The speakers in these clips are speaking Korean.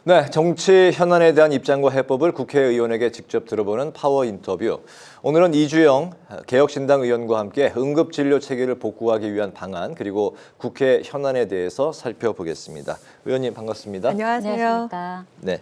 네, 정치 현안에 대한 입장과 해법을 국회의원에게 직접 들어보는 파워 인터뷰. 오늘은 이주영 개혁신당 의원과 함께 응급진료 체계를 복구하기 위한 방안 그리고 국회 현안에 대해서 살펴보겠습니다. 의원님 반갑습니다. 안녕하세요. 안녕하십니까. 네,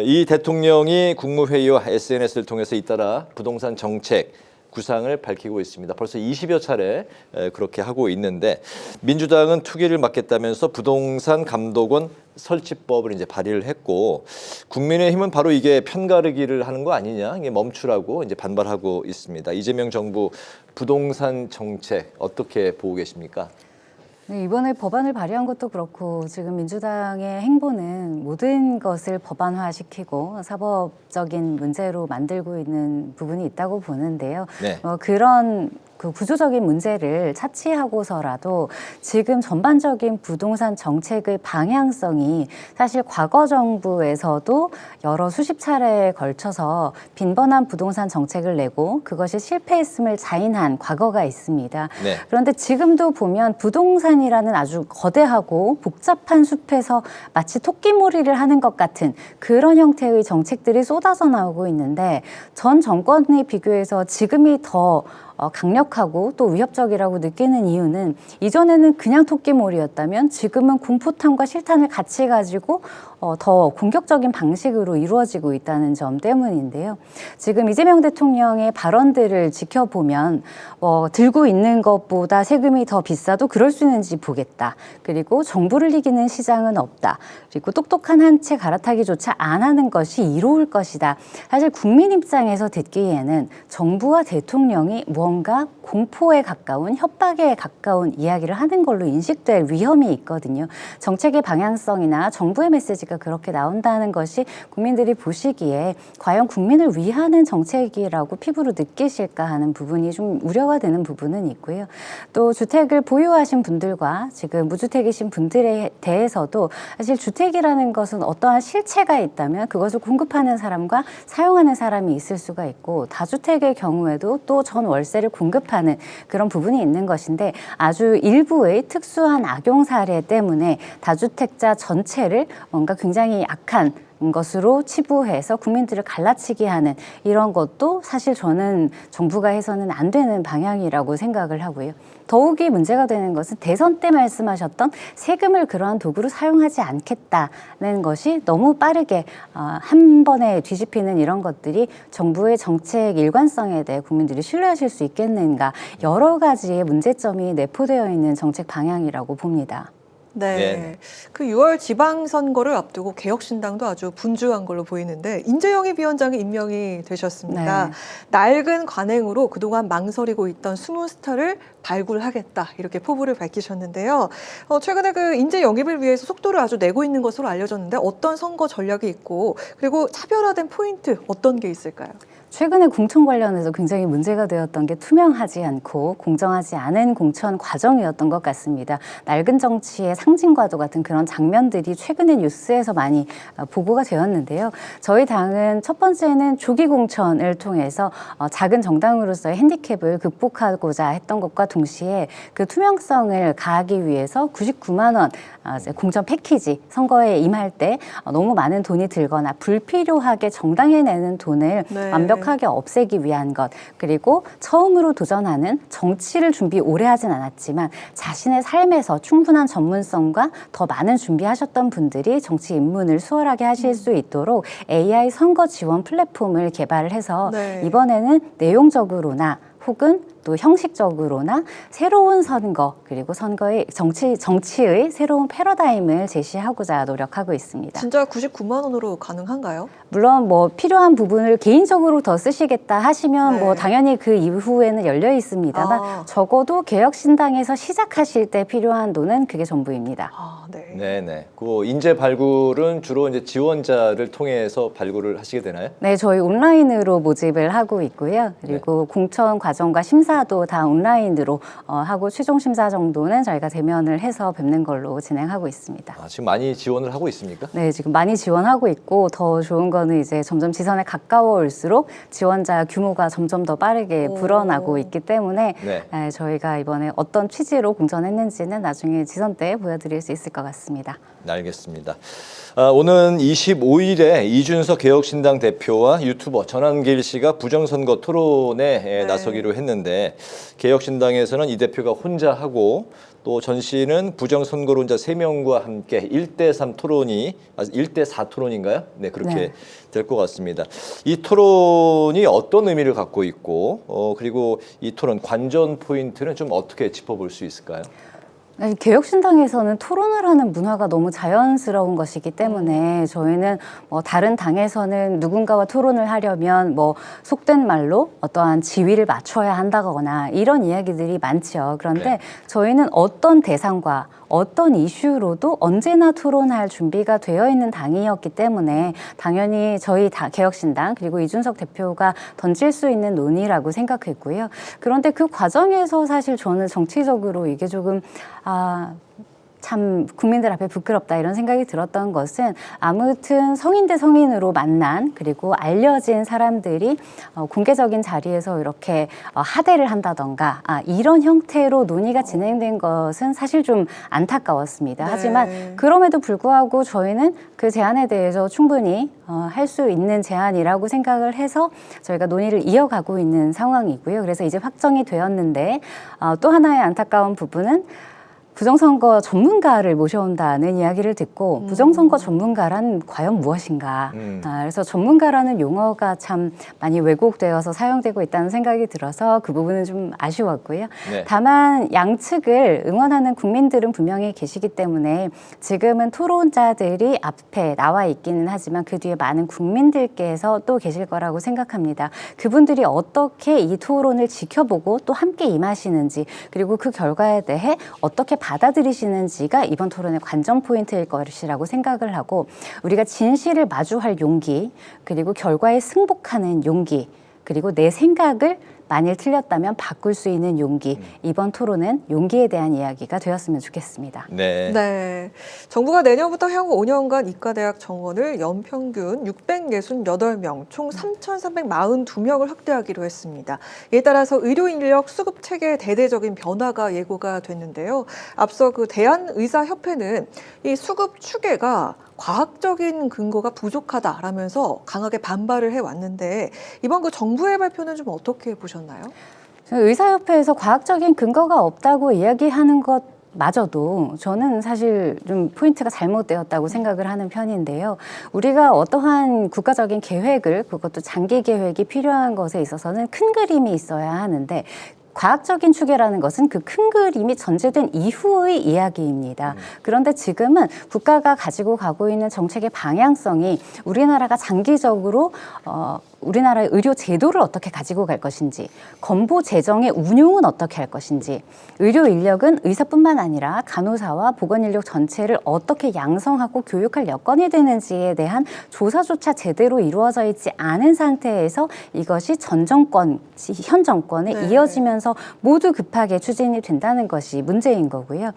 이 대통령이 국무회의와 SNS를 통해서 잇따라 부동산 정책 구상을 밝히고 있습니다. 벌써 20여 차례 그렇게 하고 있는데 민주당은 투기를 막겠다면서 부동산 감독원 설치법을 이제 발의를 했고 국민의힘은 바로 이게 편가르기를 하는 거 아니냐, 이게 멈추라고 이제 반발하고 있습니다. 이재명 정부 부동산 정책 어떻게 보고 계십니까? 네, 이번에 법안을 발의한 것도 그렇고 지금 민주당의 행보는 모든 것을 법안화시키고 사법적인 문제로 만들고 있는 부분이 있다고 보는데요. 네. 그런 구조적인 문제를 차치하고서라도 지금 전반적인 부동산 정책의 방향성이 사실 과거 정부에서도 수십 차례에 걸쳐서 빈번한 부동산 정책을 내고 그것이 실패했음을 자인한 과거가 있습니다. 네. 그런데 지금도 보면 부동산이라는 아주 거대하고 복잡한 숲에서 마치 토끼몰이를 하는 것 같은 그런 형태의 정책들이 쏟아져 나오고 있는데 전 정권에 비교해서 지금이 더 강력하고 또 위협적이라고 느끼는 이유는 이전에는 그냥 토끼몰이였다면 지금은 공포탄과 실탄을 같이 가지고 더 공격적인 방식으로 이루어지고 있다는 점 때문인데요. 지금 이재명 대통령의 발언들을 지켜보면 들고 있는 것보다 세금이 더 비싸도 그럴 수 있는지 보겠다. 그리고 정부를 이기는 시장은 없다. 그리고 똑똑한 한 채 갈아타기조차 안 하는 것이 이로울 것이다. 사실 국민 입장에서 듣기에는 정부와 대통령이 무언가 공포에 가까운 협박에 가까운 이야기를 하는 걸로 인식될 위험이 있거든요. 정책의 방향성이나 정부의 메시지가 그렇게 나온다는 것이 국민들이 보시기에 과연 국민을 위하는 정책이라고 피부로 느끼실까 하는 부분이 좀 우려가 되는 부분은 있고요. 또 주택을 보유하신 분들과 지금 무주택이신 분들에 대해서도 사실 주택이라는 것은 어떠한 실체가 있다면 그것을 공급하는 사람과 사용하는 사람이 있을 수가 있고 다주택의 경우에도 또 전 월세를 공급하는 그런 부분이 있는 것인데 아주 일부의 특수한 악용 사례 때문에 다주택자 전체를 뭔가 굉장히 악한 것으로 치부해서 국민들을 갈라치게 하는 이런 것도 사실 저는 정부가 해서는 안 되는 방향이라고 생각을 하고요. 더욱이 문제가 되는 것은 대선 때 말씀하셨던 세금을 그러한 도구로 사용하지 않겠다는 것이 너무 빠르게 한 번에 뒤집히는 이런 것들이 정부의 정책 일관성에 대해 국민들이 신뢰하실 수 있겠는가 여러 가지의 문제점이 내포되어 있는 정책 방향이라고 봅니다. 네. 네. 그 6월 지방선거를 앞두고 개혁신당도 아주 분주한 걸로 보이는데 인재영입 위원장이 임명이 되셨습니다. 네. 낡은 관행으로 그동안 망설이고 있던 숨은 스타를 발굴하겠다 이렇게 포부를 밝히셨는데요. 최근에 그 인재 영입을 위해서 속도를 아주 내고 있는 것으로 알려졌는데 어떤 선거 전략이 있고 그리고 차별화된 포인트 어떤 게 있을까요? 최근에 공천 관련해서 굉장히 문제가 되었던 게 투명하지 않고 공정하지 않은 공천 과정이었던 것 같습니다. 낡은 정치의 상징과도 같은 그런 장면들이 최근에 뉴스에서 많이 보고가 되었는데요. 저희 당은 첫 번째는 조기 공천을 통해서 작은 정당으로서의 핸디캡을 극복하고자 했던 것과 동시에 그 투명성을 가하기 위해서 99만 원 공천 패키지 선거에 임할 때 너무 많은 돈이 들거나 불필요하게 정당에 내는 돈을 네. 완벽하게 없애기 위한 것 그리고 처음으로 도전하는 정치를 준비 오래 하진 않았지만 자신의 삶에서 충분한 전문성과 더 많은 준비하셨던 분들이 정치 입문을 수월하게 하실 수 있도록 AI 선거 지원 플랫폼을 개발을 해서 네. 이번에는 내용적으로나 혹은 또 형식적으로나 새로운 선거 그리고 선거의 정치의 새로운 패러다임을 제시하고자 노력하고 있습니다. 진짜 99만 원으로 가능한가요? 물론 필요한 부분을 개인적으로 더 쓰시겠다 하시면 네. 당연히 그 이후에는 열려 있습니다만 적어도 개혁신당에서 시작하실 때 필요한 돈은 그게 전부입니다. 네. 네네. 그 인재 발굴은 주로 이제 지원자를 통해서 발굴을 하시게 되나요? 네, 저희 온라인으로 모집을 하고 있고요. 그리고 공천 과정과 심사 심사도 다 온라인으로 하고 최종 심사 정도는 저희가 대면을 해서 뵙는 걸로 진행하고 있습니다. 아, 지금 많이 지원을 하고 있습니까? 네, 지금 많이 지원하고 있고 더 좋은 거는 이제 점점 지선에 가까워 올수록 지원자 규모가 점점 더 빠르게 불어나고 있기 때문에 네. 저희가 이번에 어떤 취지로 공천했는지는 나중에 지선 때 보여드릴 수 있을 것 같습니다. 네, 알겠습니다. 오는 25일에 이준석 개혁신당 대표와 유튜버 전한길 씨가 부정선거 토론에 나서기로 했는데 개혁신당에서는 이 대표가 혼자 하고 또 전 씨는 부정선거론자 3명과 함께 1대3 토론이 1대4 토론인가요? 네, 그렇게 네. 될 것 같습니다. 이 토론이 어떤 의미를 갖고 있고 그리고 이 토론 관전 포인트는 좀 어떻게 짚어볼 수 있을까요? 개혁신당에서는 토론을 하는 문화가 너무 자연스러운 것이기 때문에 저희는 뭐 다른 당에서는 누군가와 토론을 하려면 뭐 속된 말로 어떠한 지위를 맞춰야 한다거나 이런 이야기들이 많죠. 그런데 네. 저희는 어떤 대상과 어떤 이슈로도 언제나 토론할 준비가 되어 있는 당이었기 때문에 당연히 저희 개혁신당 그리고 이준석 대표가 던질 수 있는 논의라고 생각했고요. 그런데 그 과정에서 사실 저는 정치적으로 이게 조금 참 국민들 앞에 부끄럽다 이런 생각이 들었던 것은 아무튼 성인 대 성인으로 만난 그리고 알려진 사람들이 공개적인 자리에서 이렇게 하대를 한다던가 이런 형태로 논의가 진행된 것은 사실 좀 안타까웠습니다. 네. 하지만 그럼에도 불구하고 저희는 그 제안에 대해서 충분히 할 수 있는 제안이라고 생각을 해서 저희가 논의를 이어가고 있는 상황이고요. 그래서 이제 확정이 되었는데 또 하나의 안타까운 부분은 부정선거 전문가를 모셔온다는 이야기를 듣고 부정선거 전문가란 과연 무엇인가. 그래서 전문가라는 용어가 참 많이 왜곡되어서 사용되고 있다는 생각이 들어서 그 부분은 좀 아쉬웠고요. 네. 다만 양측을 응원하는 국민들은 분명히 계시기 때문에 지금은 토론자들이 앞에 나와 있기는 하지만 그 뒤에 많은 국민들께서 또 계실 거라고 생각합니다. 그분들이 어떻게 이 토론을 지켜보고 또 함께 임하시는지 그리고 그 결과에 대해 어떻게 받아들이시는지가 이번 토론의 관전 포인트일 것이라고 생각을 하고 우리가 진실을 마주할 용기 그리고 결과에 승복하는 용기 그리고 내 생각을 만일 틀렸다면 바꿀 수 있는 용기 이번 토론은 용기에 대한 이야기가 되었으면 좋겠습니다. 네. 네. 정부가 내년부터 향후 5년간 이과대학 정원을 연평균 668명, 총 3,342명을 확대하기로 했습니다. 이에 따라서 의료 인력 수급 체계에 대대적인 변화가 예고가 됐는데요. 앞서 그 대한의사협회는 이 수급 추계가 과학적인 근거가 부족하다라면서 강하게 반발을 해왔는데 이번 그 정부의 발표는 좀 어떻게 보셨나요? 의사협회에서 과학적인 근거가 없다고 이야기하는 것 마저도 저는 사실 좀 포인트가 잘못되었다고 생각을 하는 편인데요. 우리가 어떠한 국가적인 계획을 그것도 장기 계획이 필요한 것에 있어서는 큰 그림이 있어야 하는데 과학적인 추계라는 것은 그 큰 그림이 전제된 이후의 이야기입니다. 그런데 지금은 국가가 가지고 가고 있는 정책의 방향성이 우리나라가 장기적으로 우리나라의 의료 제도를 어떻게 가지고 갈 것인지, 건보 재정의 운용은 어떻게 할 것인지, 의료 인력은 의사뿐만 아니라 간호사와 보건 인력 전체를 어떻게 양성하고 교육할 여건이 되는지에 대한 조사조차 제대로 이루어져 있지 않은 상태에서 이것이 전 정권, 현 정권에 네. 이어지면서 모두 급하게 추진이 된다는 것이 문제인 거고요.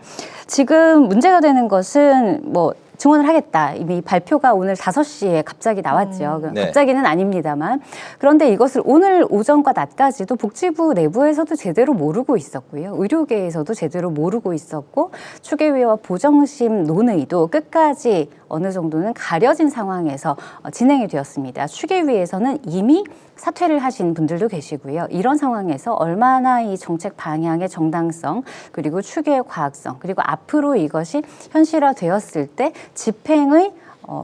지금 문제가 되는 것은 증원을 하겠다. 이미 발표가 오늘 5시에 갑자기 나왔죠. 네. 갑자기는 아닙니다만. 그런데 이것을 오늘 오전과 낮까지도 복지부 내부에서도 제대로 모르고 있었고요. 의료계에서도 제대로 모르고 있었고 추계위와 보정심 논의도 끝까지 어느 정도는 가려진 상황에서 진행이 되었습니다. 추계위에서는 이미 사퇴를 하신 분들도 계시고요. 이런 상황에서 얼마나 이 정책 방향의 정당성 그리고 추계의 과학성 그리고 앞으로 이것이 현실화되었을 때 집행의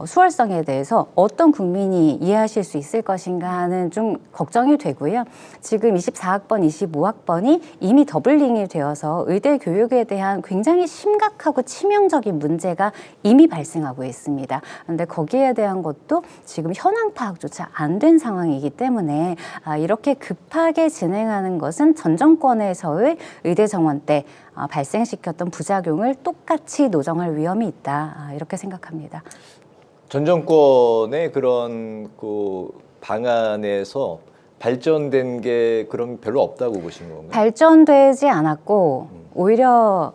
수월성에 대해서 어떤 국민이 이해하실 수 있을 것인가 하는 좀 걱정이 되고요. 지금 24학번, 25학번이 이미 더블링이 되어서 의대 교육에 대한 굉장히 심각하고 치명적인 문제가 이미 발생하고 있습니다. 그런데 거기에 대한 것도 지금 현황 파악조차 안 된 상황이기 때문에 이렇게 급하게 진행하는 것은 전 정권에서의 의대 정원 때 발생시켰던 부작용을 똑같이 노정할 위험이 있다. 이렇게 생각합니다. 전 정권의 그런 방안에서 발전된 게 그럼 별로 없다고 보시는 건가요? 발전되지 않았고 오히려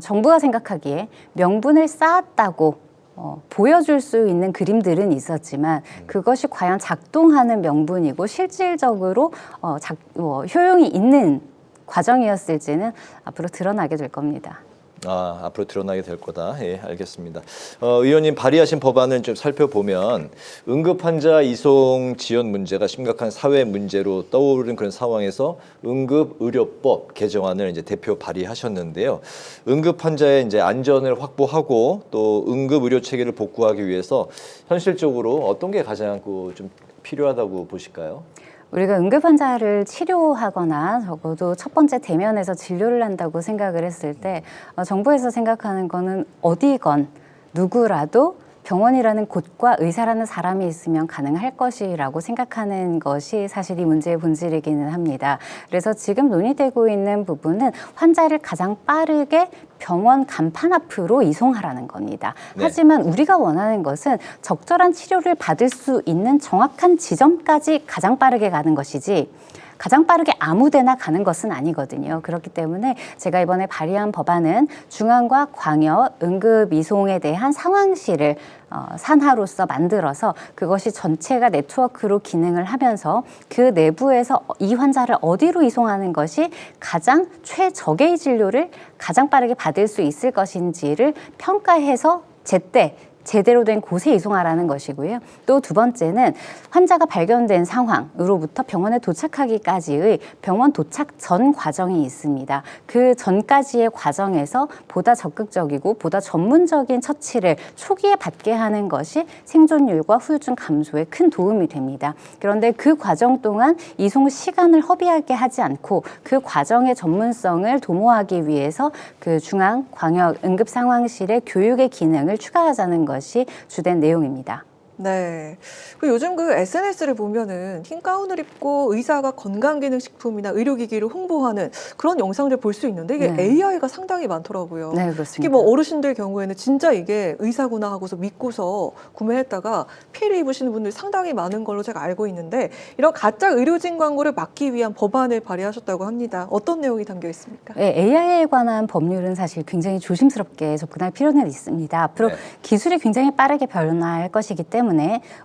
정부가 생각하기에 명분을 쌓았다고 보여줄 수 있는 그림들은 있었지만 그것이 과연 작동하는 명분이고 실질적으로 효용이 있는 과정이었을지는 앞으로 드러나게 될 겁니다. 앞으로 드러나게 될 거다. 예, 알겠습니다. 의원님 발의하신 법안을 좀 살펴보면 응급환자 이송 지원 문제가 심각한 사회 문제로 떠오르는 그런 상황에서 응급의료법 개정안을 이제 대표 발의하셨는데요. 응급환자의 이제 안전을 확보하고 또 응급의료 체계를 복구하기 위해서 현실적으로 어떤 게 가장 좀 필요하다고 보실까요? 우리가 응급환자를 치료하거나 적어도 첫 번째 대면에서 진료를 한다고 생각을 했을 때 정부에서 생각하는 거는 어디건 누구라도 병원이라는 곳과 의사라는 사람이 있으면 가능할 것이라고 생각하는 것이 사실 이 문제의 본질이기는 합니다. 그래서 지금 논의되고 있는 부분은 환자를 가장 빠르게 병원 간판 앞으로 이송하라는 겁니다. 네. 하지만 우리가 원하는 것은 적절한 치료를 받을 수 있는 정확한 지점까지 가장 빠르게 가는 것이지 가장 빠르게 아무 데나 가는 것은 아니거든요. 그렇기 때문에 제가 이번에 발의한 법안은 중앙과 광역 응급 이송에 대한 상황실을 산하로서 만들어서 그것이 전체가 네트워크로 기능을 하면서 그 내부에서 이 환자를 어디로 이송하는 것이 가장 최적의 진료를 가장 빠르게 받을 수 있을 것인지를 평가해서 제대로 된 곳에 이송하라는 것이고요. 또 두 번째는 환자가 발견된 상황으로부터 병원에 도착하기까지의 병원 도착 전 과정이 있습니다. 그 전까지의 과정에서 보다 적극적이고 보다 전문적인 처치를 초기에 받게 하는 것이 생존율과 후유증 감소에 큰 도움이 됩니다. 그런데 그 과정 동안 이송 시간을 허비하게 하지 않고 그 과정의 전문성을 도모하기 위해서 그 중앙 광역 응급 상황실의 교육의 기능을 추가하자는 것이 주된 내용입니다. 네. 요즘 그 SNS를 보면은 흰 가운을 입고 의사가 건강기능식품이나 의료기기를 홍보하는 그런 영상들 볼 수 있는데 이게 네. AI가 상당히 많더라고요. 네, 그렇습니다. 특히 뭐 어르신들 경우에는 진짜 이게 의사구나 하고서 믿고서 구매했다가 피해를 입으시는 분들이 상당히 많은 걸로 제가 알고 있는데 이런 가짜 의료진 광고를 막기 위한 법안을 발의하셨다고 합니다. 어떤 내용이 담겨 있습니까? 네, AI에 관한 법률은 사실 굉장히 조심스럽게 접근할 필요는 있습니다. 앞으로 네. 기술이 굉장히 빠르게 변화할 것이기 때문에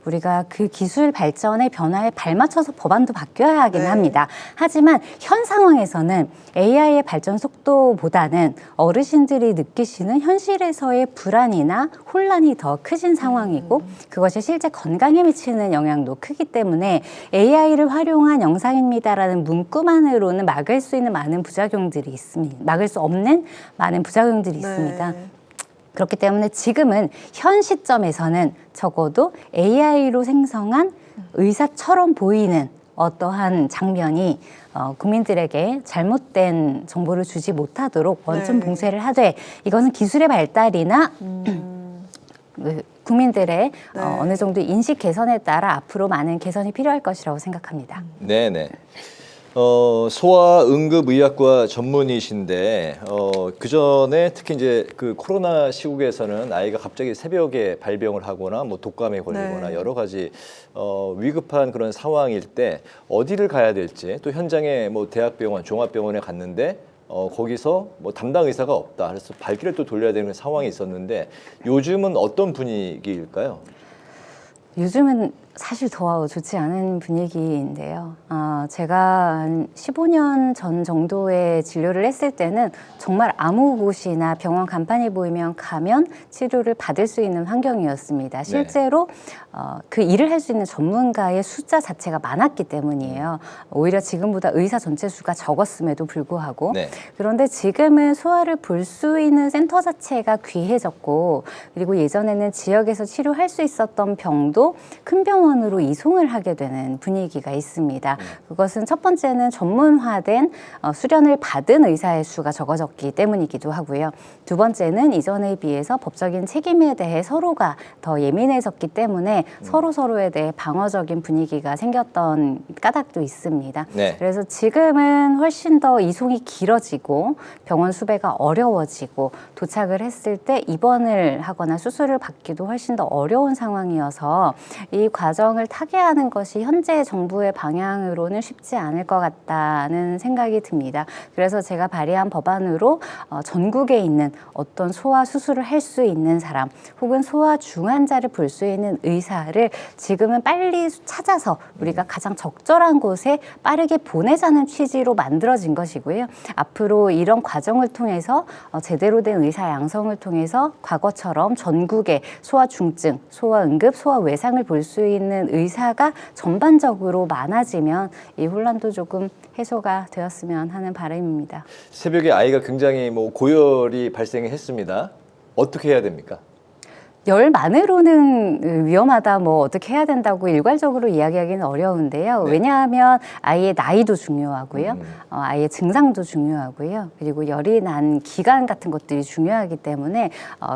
우리가 그 기술 발전의 변화에 발맞춰서 법안도 바뀌어야 하긴 네. 합니다. 하지만 현 상황에서는 AI의 발전 속도보다는 어르신들이 느끼시는 현실에서의 불안이나 혼란이 더 크신 상황이고 그것이 실제 건강에 미치는 영향도 크기 때문에 AI를 활용한 영상입니다라는 문구만으로는 막을 수 있는 많은 부작용들이 있습니다. 막을 수 없는 많은 부작용들이 있습니다. 네. 그렇기 때문에 지금은 현 시점에서는 적어도 AI로 생성한 의사처럼 보이는 어떠한 장면이 국민들에게 잘못된 정보를 주지 못하도록 원천 네. 봉쇄를 하되 이것은 기술의 발달이나 국민들의 네. 어느 정도 인식 개선에 따라 앞으로 많은 개선이 필요할 것이라고 생각합니다. 네네. 소아응급의학과 전문의신데 그 전에 특히 이제 그 코로나 시국에서는 아이가 갑자기 새벽에 발병을 하거나 뭐 독감에 걸리거나 네. 여러 가지 위급한 그런 상황일 때 어디를 가야 될지 또 현장에 뭐 대학병원, 종합병원에 갔는데 거기서 뭐 담당 의사가 없다. 그래서 발길을 또 돌려야 되는 상황이 있었는데 요즘은 어떤 분위기일까요? 요즘은 사실 더 좋지 않은 분위기인데요. 제가 한 15년 전 정도의 진료를 했을 때는 정말 아무 곳이나 병원 간판이 보이면 가면 치료를 받을 수 있는 환경이었습니다. 실제로 그 일을 할 수 있는 전문가의 숫자 자체가 많았기 때문이에요. 오히려 지금보다 의사 전체 수가 적었음에도 불구하고 네. 그런데 지금은 소아를 볼 수 있는 센터 자체가 귀해졌고 그리고 예전에는 지역에서 치료할 수 있었던 병도 큰 병원으로 이송을 하게 되는 분위기가 있습니다. 그것은 첫 번째는 전문화된 수련을 받은 의사의 수가 적어졌기 때문이기도 하고요. 두 번째는 이전에 비해서 법적인 책임에 대해 서로가 더 예민해졌기 때문에 서로에 대해 방어적인 분위기가 생겼던 까닭도 있습니다. 네. 그래서 지금은 훨씬 더 이송이 길어지고 병원 수배가 어려워지고 도착을 했을 때 입원을 하거나 수술을 받기도 훨씬 더 어려운 상황이어서 이 과정을 타개하는 것이 현재 정부의 방향으로는 쉽지 않을 것 같다는 생각이 듭니다. 그래서 제가 발의한 법안으로 전국에 있는 어떤 소아 수술을 할 수 있는 사람 혹은 소아 중환자를 볼 수 있는 의사를 지금은 빨리 찾아서 우리가 가장 적절한 곳에 빠르게 보내자는 취지로 만들어진 것이고요. 앞으로 이런 과정을 통해서 제대로 된 의사 양성을 통해서 과거처럼 전국에 소아 중증, 소아 응급, 소아 외상을 볼 수 있는 의사가 전반적으로 많아지면 이 혼란도 조금 해소가 되었으면 하는 바람입니다. 새벽에 아이가 굉장히 고열이 발생했습니다. 어떻게 해야 됩니까? 열만으로는 위험하다, 어떻게 해야 된다고 일괄적으로 이야기하기는 어려운데요. 네. 왜냐하면 아이의 나이도 중요하고요. 아이의 증상도 중요하고요. 그리고 열이 난 기간 같은 것들이 중요하기 때문에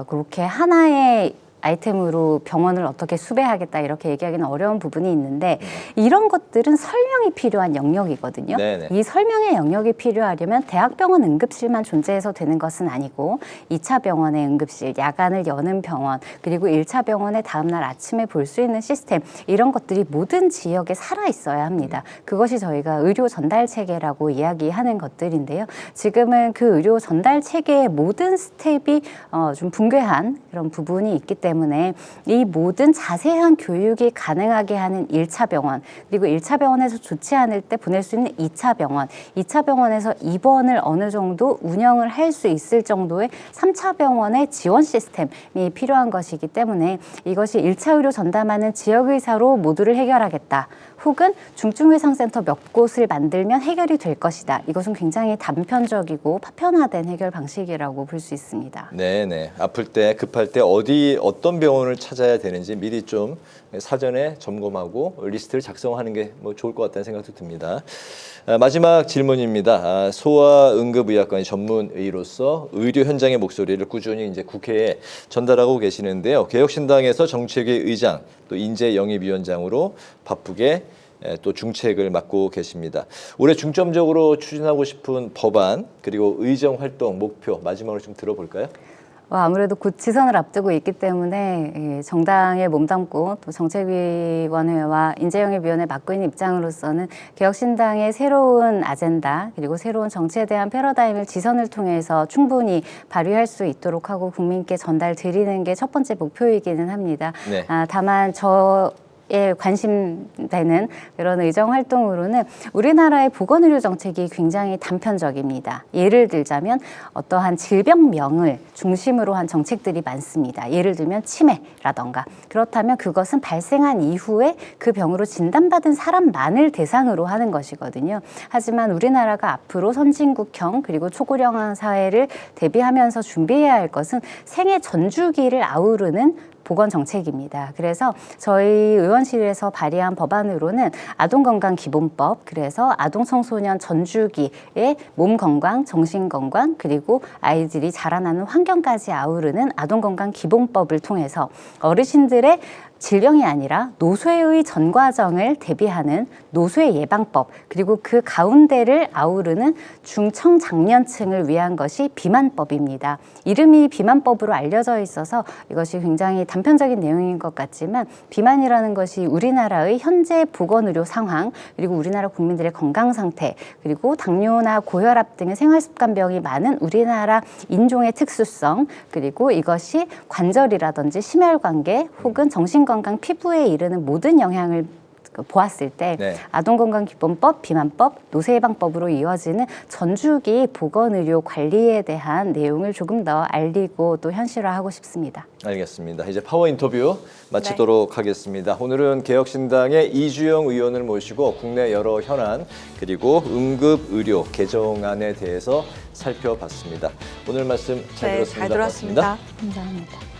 그렇게 하나의 아이템으로 병원을 어떻게 수배하겠다 이렇게 얘기하기는 어려운 부분이 있는데 이런 것들은 설명이 필요한 영역이거든요. 네네. 이 설명의 영역이 필요하려면 대학병원 응급실만 존재해서 되는 것은 아니고 2차 병원의 응급실, 야간을 여는 병원, 그리고 1차 병원의 다음날 아침에 볼 수 있는 시스템 이런 것들이 모든 지역에 살아 있어야 합니다. 그것이 저희가 의료 전달 체계라고 이야기하는 것들인데요. 지금은 그 의료 전달 체계의 모든 스텝이 좀 붕괴한 그런 부분이 있기 때문에 이 모든 자세한 교육이 가능하게 하는 1차 병원, 그리고 1차 병원에서 좋지 않을 때 보낼 수 있는 2차 병원, 2차 병원에서 입원을 어느 정도 운영을 할 수 있을 정도의 3차 병원의 지원 시스템이 필요한 것이기 때문에 이것이 1차 의료 전담하는 지역의사로 모두를 해결하겠다. 혹은 중증외상센터 몇 곳을 만들면 해결이 될 것이다. 이것은 굉장히 단편적이고 파편화된 해결 방식이라고 볼 수 있습니다. 네네. 아플 때, 급할 때 어떤 병원을 찾아야 되는지 미리 좀 사전에 점검하고 리스트를 작성하는 게 좋을 것 같다는 생각도 듭니다. 마지막 질문입니다. 소아응급의학과의 전문의로서 의료 현장의 목소리를 꾸준히 이제 국회에 전달하고 계시는데요. 개혁신당에서 정책위 의장, 또 인재영입위원장으로 바쁘게 또 중책을 맡고 계십니다. 올해 중점적으로 추진하고 싶은 법안 그리고 의정 활동 목표 마지막으로 좀 들어볼까요? 아무래도 곧 지선을 앞두고 있기 때문에 정당에 몸담고 또 정책위원회와 인재영입위원회 맡고 있는 입장으로서는 개혁신당의 새로운 아젠다 그리고 새로운 정치에 대한 패러다임을 지선을 통해서 충분히 발휘할 수 있도록 하고 국민께 전달 드리는 게 첫 번째 목표이기는 합니다. 네. 다만 에 관심되는 그런 의정 활동으로는 우리나라의 보건의료 정책이 굉장히 단편적입니다. 예를 들자면 어떠한 질병명을 중심으로 한 정책들이 많습니다. 예를 들면 치매라던가. 그렇다면 그것은 발생한 이후에 그 병으로 진단받은 사람만을 대상으로 하는 것이거든요. 하지만 우리나라가 앞으로 선진국형 그리고 초고령화 사회를 대비하면서 준비해야 할 것은 생애 전주기를 아우르는 보건 정책입니다. 그래서 저희 의원실에서 발의한 법안으로는 아동건강기본법, 그래서 아동청소년 전주기의 몸 건강, 정신 건강, 그리고 아이들이 자라나는 환경까지 아우르는 아동건강기본법을 통해서 어르신들의 질병이 아니라 노쇠의 전 과정을 대비하는 노쇠 예방법, 그리고 그 가운데를 아우르는 중청장년층을 위한 것이 비만법입니다. 이름이 비만법으로 알려져 있어서 이것이 굉장히 단편적인 내용인 것 같지만 비만이라는 것이 우리나라의 현재 보건의료 상황, 그리고 우리나라 국민들의 건강 상태, 그리고 당뇨나 고혈압 등의 생활습관병이 많은 우리나라 인종의 특수성, 그리고 이것이 관절이라든지 심혈관계 혹은 정신건강 피부에 이르는 모든 영향을 보았을 때 네. 아동건강기본법, 비만법, 노쇠예방법으로 이어지는 전주기 보건의료 관리에 대한 내용을 조금 더 알리고 또 현실화하고 싶습니다. 알겠습니다. 이제 파워 인터뷰 마치도록 하겠습니다. 오늘은 개혁신당의 이주영 의원을 모시고 국내 여러 현안 그리고 응급의료 개정안에 대해서 살펴봤습니다. 오늘 말씀 잘 들었습니다. 잘 들었습니다. 고맙습니다. 감사합니다.